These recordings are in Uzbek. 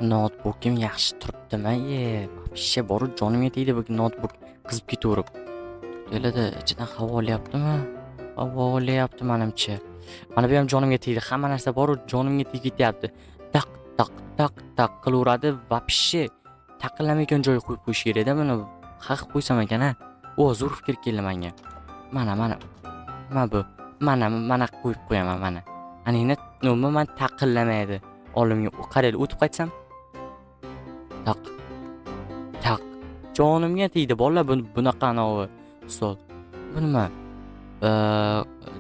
Notebookim yaxshi turibdimi? Вообще boru jonimga tegdi bu notebook qizib ketaverib. To'lada ichidan havo olyaptimi? Havo olyapti menimcha. Mana bu ham jonimga tegdi. Hamma narsa boru jonimga tegib ketyapti. Taq taq taq taq qilaveradi. Вообще taqilmaydigan joyga qo'yib qo'yish kerak-da buni. Haq qo'ysam ekan-a. Zo'r fikr keldi menga. Mana bu. Mana qo'yib qo'yaman mana. Aningni umuman taqillamaydi. Olimga qaraylik o'tib qaytsam. Taq taq jonimga tegdi bolalar bunaqa anavi stol. Bu nima?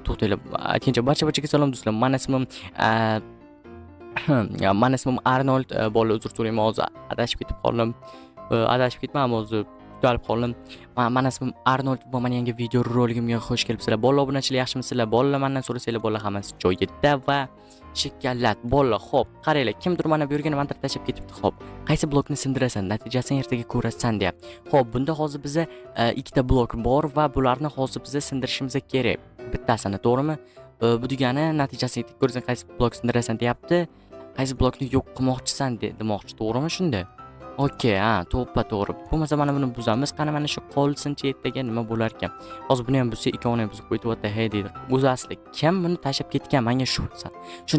To'xtanglar. Aytgancha barchaga salom do'stlar. Mani ismim Arnold. Bolalar uzr so'rayman, hozir adashib ketib qoldim. Adashib ketmam hozir. Tutalib qoldim. Mani ismim Arnold. Bu meni yangi video roligimga xush kelibsizlar. Bolalar obunachilar yaxshimisizlar? Bolalar mendan so'rasanglar, bolalar hammasi joyida va shikalat. Bolalar, xo'p, qaranglar, kimdir mana bu yerga mantra tashab ketibdi. Xo'p, qaysi blokni sindirasan, natijasini ertaga ko'rasan deyapti. Xo'p, bunda hozir bizga ikkita blok bor va bularni hozir bizga sindirishimiz kerak. Bittasini, to'g'rimi? Bu degani natijasini ertaga ko'rasan, qaysi blok sindirasan deyapti. Qaysi blokni yo'q qilmoqchisan demoqchi, to'g'rimi shunda? Okey, to'g'ri. Bo'lmasa mana buni buzamiz. Qani mana shu qolsinchi ertaga nima bo'lar ekan? Hozir buni ham buzsa, ikkovini ham buzib qo'ydi, hey deydi. O'zi asli kim buni tashab ketgan? Menga shu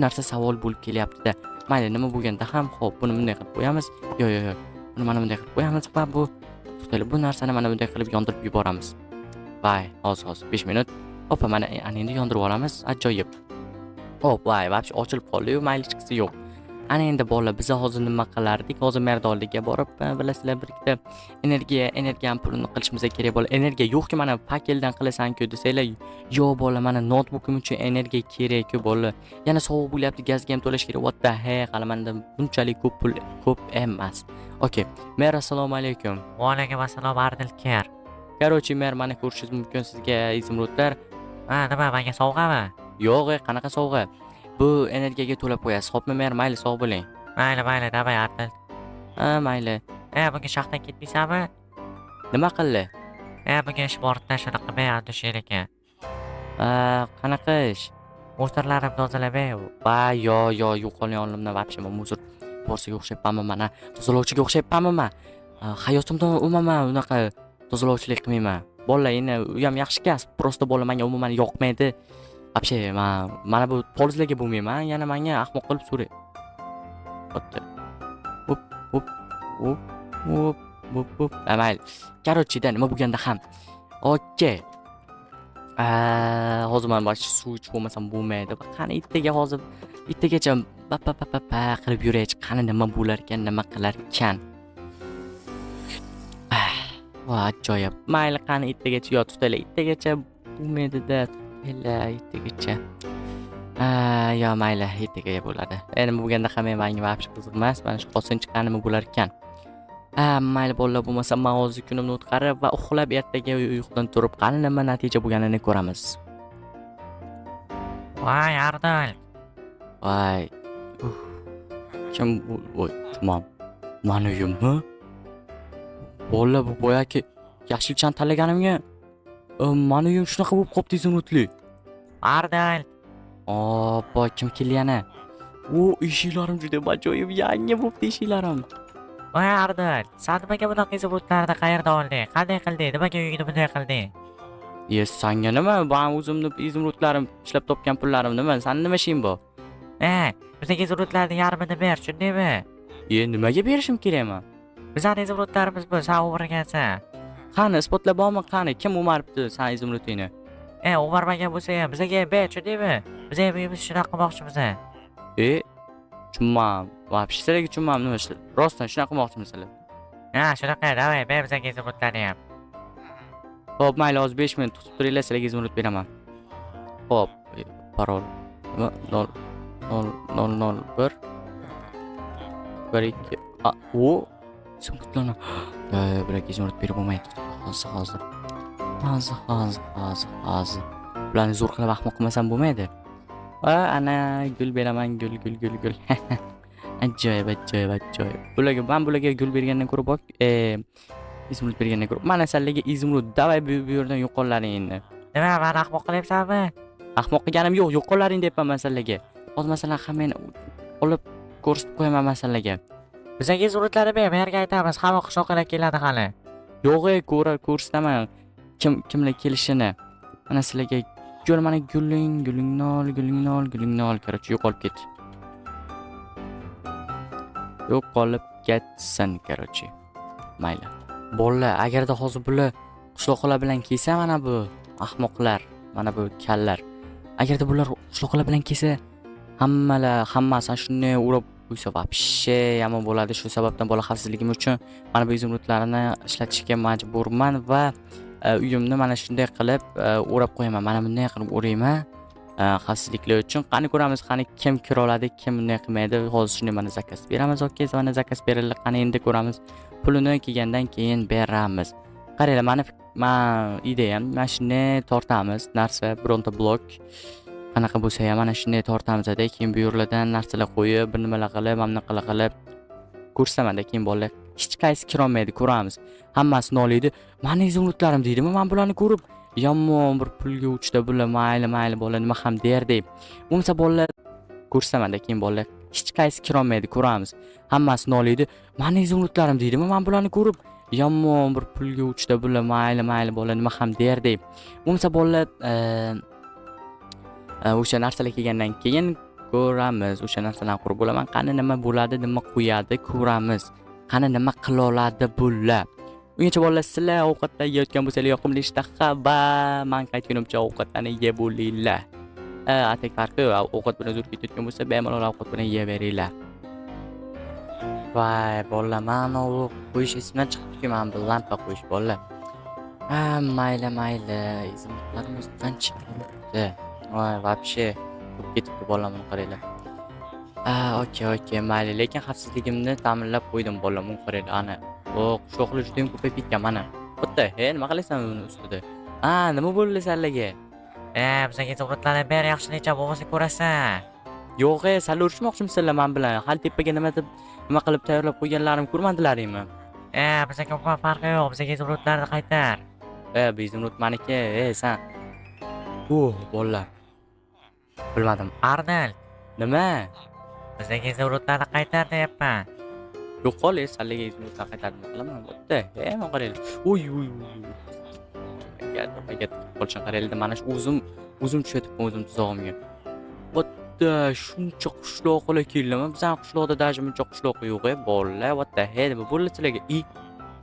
narsa savol bo'lib kelyapti-da. Mayli, nima bo'lganda ham, xo'p, buni bunday qilib qo'yamiz. Yo'q. Buni mana bunday qilib qo'yamiz va to'xtaylik, bu narsani mana bunday qilib yondirib yuboramiz. Vay, hozir 5 minut. Hoppa, mana endi yondirib olamiz. Ajoyib. Hop, vay, вообще ochilib qoldi-yu, mayli chiqsa yo'q. Ana endi bolalar, biz hozir nima qilardik? Hozir merdorlikka borib, bilasizlar, bir ikkita energiya ampulini qilishimiz kerak bo'lar. Energiya yo'q-ku, mana pakeldan qilasan-ku desanglar, yo'q bola, mana notebookim uchun energiya kerak-ku bola. Yana sovuq bo'lyapti, gazga ham to'lash kerak. What the heck, hali menda bunchalik ko'p pul ko'p emas. Okay. Mer, assalomu alaykum. Va alaykum assalom Ardilkar. Короче, mer, mani ko'rishingiz mumkin sizga izimrodlar. Nima, menga sovg'ami? Yo'q, qanaqa sovg'a? Bu energiyaga to'lab qo'yasiz. Xo'pmi, mer, mayli, sog' bo'ling. Mayli, davay Ardil. Mayli. Bugun shaxtdan ketmaysanmi? Nima qildi? Bugun ish borda shunaqa be'ad she'r ekan. Qanaqa ish? Mustarlarimni tozalab, Yo'qolgan olimdan вообще men muzor borsiga o'xshayapmanmi mana? Tozalovchiga o'xshayapmanmi men? Hayotimda umuman unaqa tozalovchilik qilmayman. Bolalar, endi u ham yaxshi kasb, prosta bolalar menga umuman yoqmaydi. Вообще mana bu polizlarga bo'lmayman, yana menga ahmoq qilib so'ray. Bo'pti. Hop. Mayli. Короче, nima bo'lganda ham. Okey. Hozir men bosh suv ichib olmasam bo'lmaydi. Qani ittiga hozir ittigacha qilib yuraychi. Qani nima bo'lar ekan, nima qilar ekan? Va ajoyib. Mayli, qani ittigacha yotibdilar. Ittigacha bo'lmaydi-da. Ittigacha. Yo mayli, ittigacha bo'ladi. Endi bo'lganda ham menga вообще qiziq emas. Mana shu qo'sinchi qani nima bo'lar ekan? Mayli bolalar, bo'lmasa men hozir kunimni o'tkazib va uxlab ertaga uyqudan turib qani nima natija bo'lganini ko'ramiz. Voy Ardil. Voy. Kim bu? Voy, tamom. Mani uyimmi? Bolalar, bu boyaki yashilchan tanlaganimga mani uyim shunaqa bo'lib qopti, izimrodli. Ardil. Boy, kim kelgani? Eshiklarim juda ajoyib, yangi bo'libdi eshiklarim. Voy Ardil, sen nimaga bunaqa izimrodlarni qayerdan olding? Qanday qilding? Nimaga uyingni bunday qilding? Senga nima? Men o'zimni izimrodlarim ishlab topgan pullarim nima? Sen nima ishing bor? Bizga izimrodlarning yarmini ber, tushundingmi? Nimaga berishim kerak men? Bizning izimrodlarimiz bu, sen o'g'irlagansan. Qani, isbotlab bormi? Qani, kim o'maribdi sen izimrodingni? O'g'irmagan bo'lsa ham bizga ber, tushundingmi? Biz ham uyimizni shunaqa qilmoqchimiz. Tushunmam. Вообще sizlarga tushunmam nima ishlar. Rostdan shunaqa qilmoqchimisizlar? Shunaqa, davay, ber bizga izimrodlarni ham. Xo'p, mayli, hozir 5 minut kutib turinglar, sizlarga izimrod beraman. Xo'p, parol. 001 12 Sumkutlarni. Bularga izimrod berib bo'lmaydi. Hozir. Bularni zo'r qilib ahmoq qilmasam bo'lmaydi. Ana gul beraman, gul. Ajoyib. Bularga gul bergandan ko'ra bak, izimrod bergandan ko'ra mana sizlarga izimrod, davay bu yerdan yo'qollaring endi. Nima, meni ahmoq qilyapsanmi? Ahmoq qilganim yo'q, yo'qollaring deyapman masalaga. Hozir masalan hammani olib ko'rsatib qo'yaman masalaga. Bizga suratlarni ber, bu yerga aytamiz. Hamma qishloqlar keladi hali. Yo'q, ko'rsataman kimlar kelishini. Mana sizlarga ko'r, mana gulingni ol, короче, yo'qolib ket. Yo'qolib ketsin, короче. Mayli. Bolalar, agarda hozir bular qishloqlar bilan kelsa, mana bu ahmoqlar, mana bu kallar. Agarda bular qishloqlar bilan kelsa, hammasi shunday urib qo'ysa, вообще yomon bo'ladi. Shu sababdan bola xavfsizligim uchun mana bu izumrudlarni ishlatishga majburman va uyimni mana shunday qilib o'rab qo'yaman. Mana bunday qilib o'rayman. Xavfsizliklar uchun. Qani ko'ramiz, qani kim kira oladi, kim bunday qilmaydi. Hozir shunday mana zakaz beramiz. Okey, mana zakaz berildi. Qani endi ko'ramiz. Pulini kelgandan keyin beramiz. Qaranglar, mana ideyam, mana shunday tortamiz. Narsa, bironta blok qanaqa bo'lsa ham mana shunday tortamizda, keyin bu yerlardan narsalar qo'yib, bir nimalar qilib, mana qilib ko'rsamanda, keyin bolalar hech qaysi kira olmaydi, ko'ramiz. Hammasini oladi. Mani izumrudlarim deydimi? Men bularni ko'rib, yomon bir pulga uchda bular mayli bolalar nima ham derdi. Bo'lmasa bolalar ko'rsamanda, keyin bolalar hech qaysi kira olmaydi, ko'ramiz. Hammasini oladi. Mani izumrudlarim deydimi? Men bularni ko'rib, yomon bir pulga uchda bular mayli bolalar nima ham derdi. Bo'lmasa bolalar o'sha narsalar kelgandan keyin ko'ramiz. O'sha narsalarni qurib bo'laman. Qani nima bo'ladi, nima qo'yadi, ko'ramiz. Qani nima qila oladi bular. Ungacha bolalar, sizlar ovqatlar yeyotgan bo'lsanglar, yoqimli ishtaha va men qaytgunimcha ovqatlarni yeb bo'linglar. Atak farqi yo'q. Ovqat bilan zo'r ketayotgan bo'lsa, bemalol ovqat bilan yeyaveringlar. Voy, bolalar, mana u qo'yish esimdan chiqibdi-ku, men bu lampa qo'yish bolalar. Mayli. Izimlarimiz qancha bo'ldi? Voy, вообще ko'p ketibdi bolalar, buni qaranglar. Okey, mayli, lekin xavfsizligimni ta'minlab qo'ydim bolalar, buni qaranglar. Ana, qishloqlar juda ham ko'payib ketgan mana. Bitta, nima qilaysan uni ustida? Nima bo'ldi sizlarga? Bizga suratlarni ber, yaxshilikcha bo'lmasa ko'rasan. Yo'q, sizlar urushmoqchimisizlar men bilan? Hali tepaga nima qilib tayyorlab qo'yganlarimni ko'rmadilaringmi? Bizga ko'p farqi yo'q. Bizga suratlarni qaytar. Bu izimrud meniki, san. Bolalar. Bilmadim. Arnold, Nima? bizga suratlarni qaytar deyapman. Yo'qol, sizlarga izimrudlar qaytardim qilaman. Bitta, men qaranglar. Uy. Gap qolishini qaranglar. Mana shu o'zim tushayotibman o'zim tuzog'imga. Bitta shuncha qishloqlar keldimi? Bizning qishloqda даже buncha qishloq yo'q, bolalar. What the hell? Nima bo'ldi sizlarga?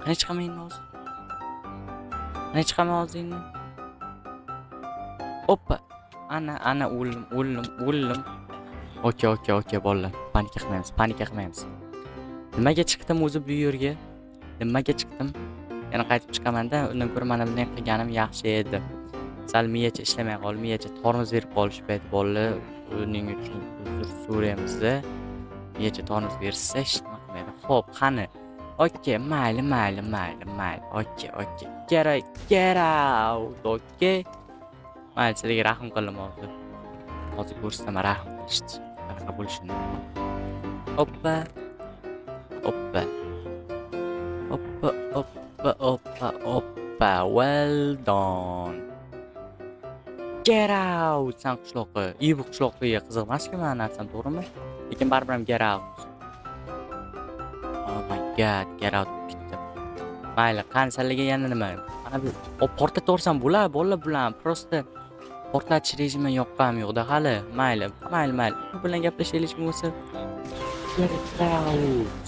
Qani chiqaman hozir? Qani chiqaman hozir? Oppa. Ana o'ldim. Okey, bolalar. Panika qilmaymiz. Nimaga chiqdim o'zi bu yerga? Nimaga chiqdim? Yana qaytib chiqaman-da, undan ko'ra mana bunday qilganim yaxshi edi. Sal miyacha ishlamay qoldi, miyacha tormoz berib qolishibdi bolalar. Uning uchun uzr so'raymiz. Miyacha tormoz bersa hech nima qilmaydi. Xo'p, qani. Okey, mayli. Okey. Get out. Okey. Mayli, sizlarga rahm qildim hozir. Hozir ko'rsam rahm qilishdi. Qanaqa bo'lishini. Oppa. Well done. Get out. San qishloqi. Bu qishloqqa qiziq emas-ku men narsam, to'g'rimi? Lekin baribir ham get out. Oh my god, get out ketdi. Mayli, qani sizlarga yana nima? Mana bu portlataversam bo'lar, bolalar bilan prosta portlatish rejimi yoqqam yo'qda hali. Mayli. Bu bilan gaplashaylik bo'lsa. Get out.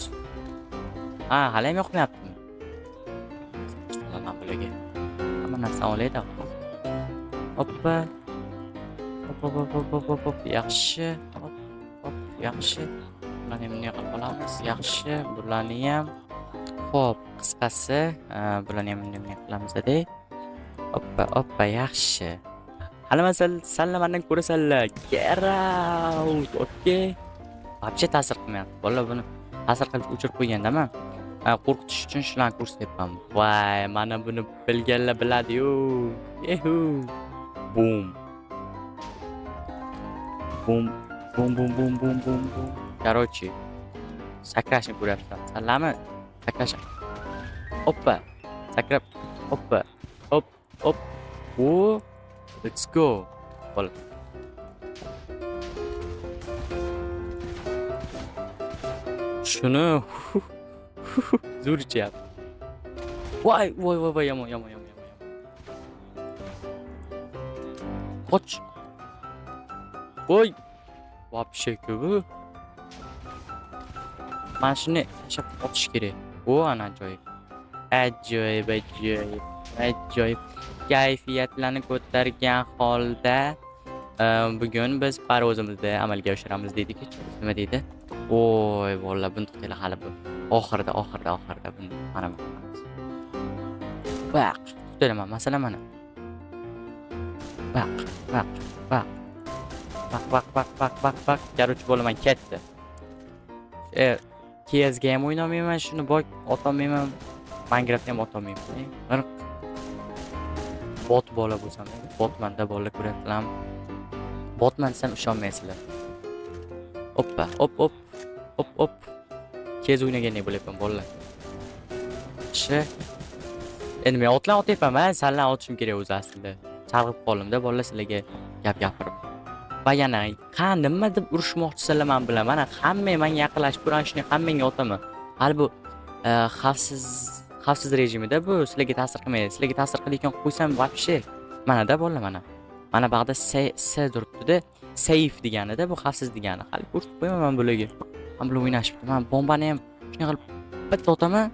Hali ham yoqmayaptimi? Mana bularga. Hamma narsa olaydi. Hoppa. Hop. Yaxshi. Hop. Yaxshi. Bularni bunday qilib olamiz. Yaxshi. Bularni ham. Xo'p, qisqasi, bularni ham bunday qilamiz-da. Hoppa, yaxshi. Hali sal mendan ko'rasanlar. Get out. Okey. Вообще ta'sir qilmayapti. Bolalar buni ta'sir qilib o'chirib qo'yganda-man. Qo'rqitish uchun shularni ko'rsatyapman. Voy, mana buni bilganlar biladi-yu. Yehu. Boom. Короче, sakrashni ko'ryapsan. Salami? Sakrash. Hoppa. Sakrab. Hoppa. Hop. Let's go. Bol. Shuni zo'r ichyapti. Voy, voy, voy, voy, yomon, yomon, yomon, yomon. Qoch. Voy. Вообще bu. Mana shuni tashlab otish kerak. O, ana ajoyib. Ajoyib, ajoyib, ajoyib. Kayfiyatlarni ko'targan holda bugun biz parvozimizni amalga oshiramiz dedik. Nima deydi? Voy, vallahi buni to'xtaylar hali bu. Oxirida buni mana bu. Baq, to'xtayman, masalan mana. Baq, baq, baq. Baq. Garuvchi bo'laman ketdi. CS:GA ham o'ynamayman, shuni bok otolmayman. Minecraft ham otolmayman. Bot bola bo'lsam, botmanda bola ko'rayapman. Botman desam ishonmaysizlar. Oppa, hop. Kez o'ynaganday bo'lyapman bolalar. Endi men otlan otyapman, sanlar otishim kerak o'zi aslida. Chalg'ib qoldim-da bolalar sizlarga gap gapirib. Va yana nima deb urushmoqchisizlar men bilan. Mana hammang menga yaqinlashib turgan shuni hammangga otaman. Hali bu xavfsiz rejimida bu sizlarga ta'sir qilmaydi. Sizlarga ta'sir qilayotgan qo'ysam вообще mana-da bolalar mana. Mana bu yerda S turibdi-da. Safe deganida bu xavfsiz degani. Hali ko'rsatib qo'yaman men bularga. Men bilan o'ynashibdi. Men bombani ham shunday qilib bitta otaman.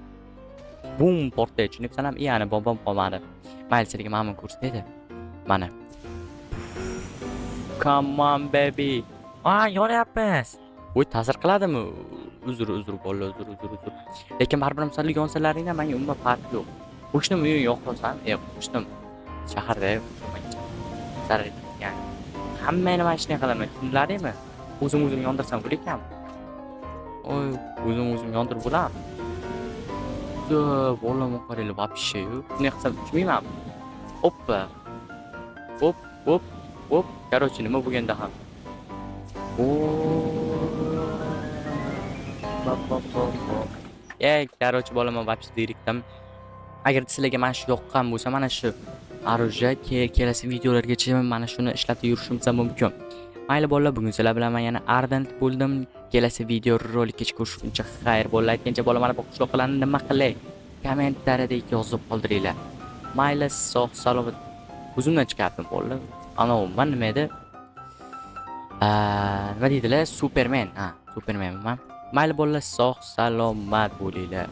Bum portlaydi. Tushunibsan ham? Yana bombam qolmadi. Mayli sizlarga mana buni ko'rsataydi. Mana. Come on baby. Yoryapmiz. Voy, ta'sir qiladimi? Uzr bolalar, uzr. Lekin baribir misol yonsalaringdan menga umuman farqi yo'q. Qo'shnim uyni yo'qolsam, qo'shnim shaharda zarar etgan. Hammani mana shunday qilaman. Tushunlaringmi? O'zim yondirsam bo'lar ekanmi? Oy, o'zim yondirib bo'laman. Bolam qaraylar, вообще yo'q. Bunday qilsam tushmayman. Hoppa. Hop. Короче, nima bo'lganda ham. Короче, bolaman вообще direktam. Agar sizlarga mana shu yoqqan bo'lsa, mana shu orужие kelasi videolargacha mana shuni ishlatib yurishimiz mumkin. Mayli bolalar, bugun sizlar bilan men yana Ardent bo'ldim. Kelasi video rolikgacha ko'rishguncha xayr bolalar. Aytgancha bolalar mana bu qishloqlarni nima qilay? Kommentariyada yozib qoldiringlar. Mayli, sog' salomat. O'zimdan chiqardim bolalar. Ana nima edi? Nima deydilar? Superman. Supermanman. Mayli bolalar, sog' salomat bo'linglar.